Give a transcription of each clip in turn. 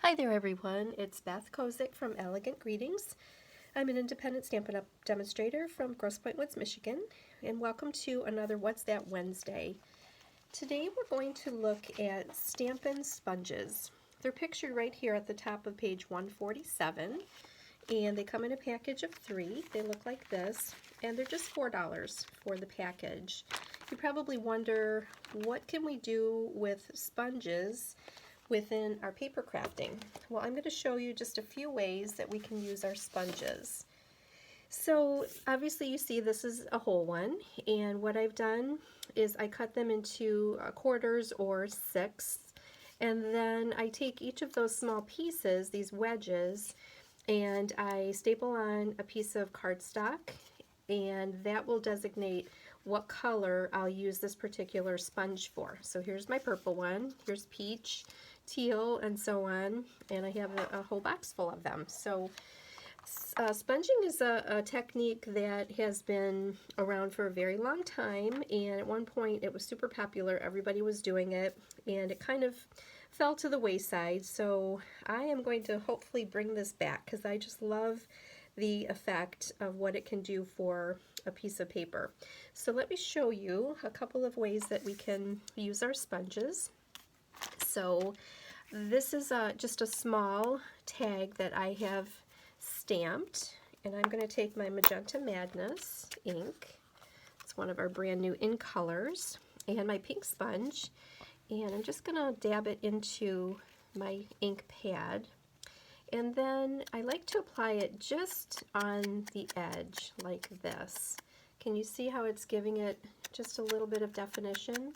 Hi there everyone, it's Beth Kozik from Elegant Greetings. I'm an independent Stampin' Up! Demonstrator from Grosse Pointe Woods, Michigan, and welcome to another What's That Wednesday. Today we're going to look at Stampin' Sponges. They're pictured right here at the top of page 147, and they come in a package of 3. They look like this, and they're just $4 for the package. You probably wonder, what can we do with sponges within our paper crafting? Well, I'm going to show you just a few ways that we can use our sponges. So obviously you see this is a whole one, and what I've done is I cut them into quarters or sixths, and then I take each of those small pieces, these wedges, and I staple on a piece of cardstock, and that will designate what color I'll use this particular sponge for. So here's my purple one, here's peach, teal, and so on, and I have a whole box full of them. So sponging is a technique that has been around for a very long time, and at one point it was super popular. Everybody was doing it, and it kind of fell to the wayside. So I am going to hopefully bring this back because I just love the effect of what it can do for a piece of paper. So let me show you a couple of ways that we can use our sponges. So this is just a small tag that I have stamped, and I'm going to take my Magenta Madness ink. It's one of our brand new in colors, and my pink sponge, and I'm just going to dab it into my ink pad. And then I like to apply it just on the edge like this. Can you see how it's giving it just a little bit of definition?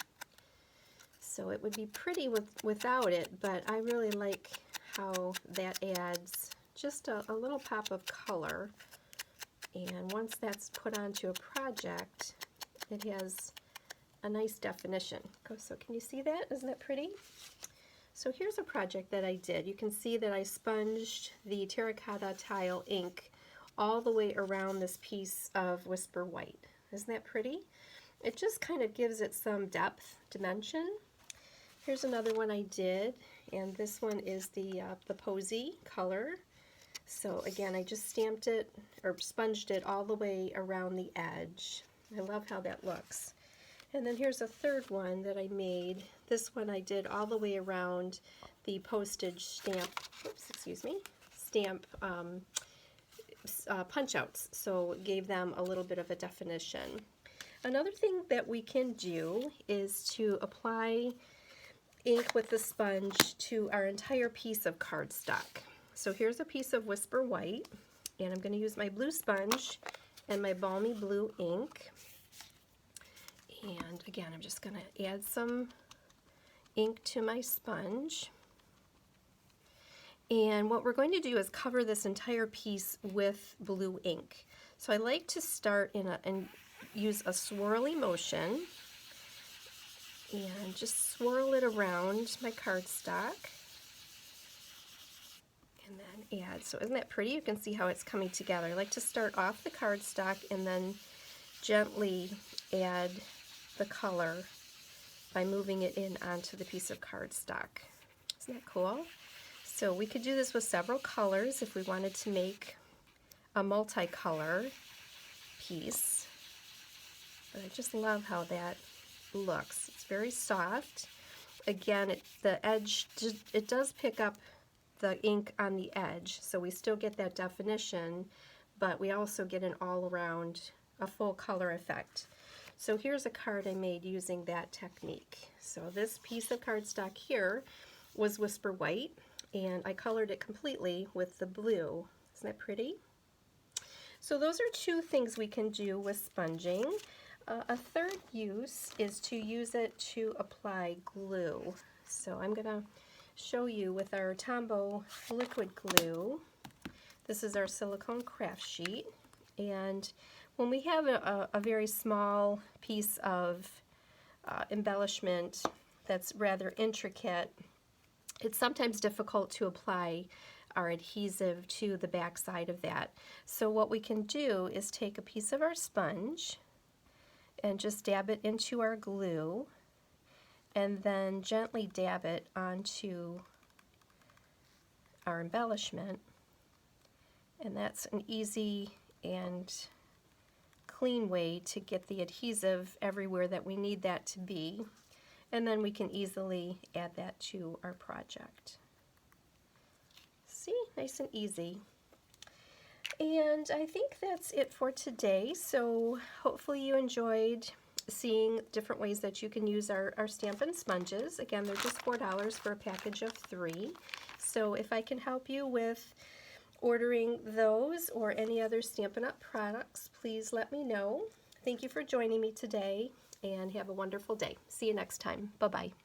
So it would be pretty without it, but I really like how that adds just a little pop of color. And once that's put onto a project, it has a nice definition. So can you see that? Isn't that pretty? So here's a project that I did. You can see that I sponged the terracotta tile ink all the way around this piece of Whisper White. Isn't that pretty? It just kind of gives it some depth, dimension. Here's another one I did, and this one is the Posy color. So again, I just stamped it, or sponged it all the way around the edge. I love how that looks. And then here's a third one that I made. This one I did all the way around the postage stamp, stamp punch outs, so gave them a little bit of a definition. Another thing that we can do is to apply ink with the sponge to our entire piece of cardstock. So here's a piece of Whisper White, and I'm going to use my blue sponge and my Balmy Blue ink. And again, I'm just going to add some ink to my sponge. And what we're going to do is cover this entire piece with blue ink. So I like to start and use a swirly motion and just swirl it around my cardstock and then add. So isn't that pretty? You can see how it's coming together. I like to start off the cardstock and then gently add the color by moving it in onto the piece of cardstock. Isn't that cool? So we could do this with several colors if we wanted to make a multicolor piece. But I just love how that looks. It's very soft. Again, the edge, it does pick up the ink on the edge, so we still get that definition, but we also get an all-around, a full color effect. So here's a card I made using that technique. So this piece of cardstock here was Whisper White, and I colored it completely with the blue. Isn't that pretty? So those are two things we can do with sponging. A third use is to use it to apply glue. So I'm going to show you with our Tombow liquid glue. This is our silicone craft sheet, and when we have a very small piece of embellishment that's rather intricate, it's sometimes difficult to apply our adhesive to the back side of that. So what we can do is take a piece of our sponge and just dab it into our glue, and then gently dab it onto our embellishment. And that's an easy and clean way to get the adhesive everywhere that we need that to be. And then we can easily add that to our project. See, nice and easy. And I think that's it for today. So hopefully you enjoyed seeing different ways that you can use our Stampin' Sponges. Again, they're just $4 for a package of 3. So if I can help you with ordering those or any other Stampin' Up! Products, please let me know. Thank you for joining me today, and have a wonderful day. See you next time. Bye-bye.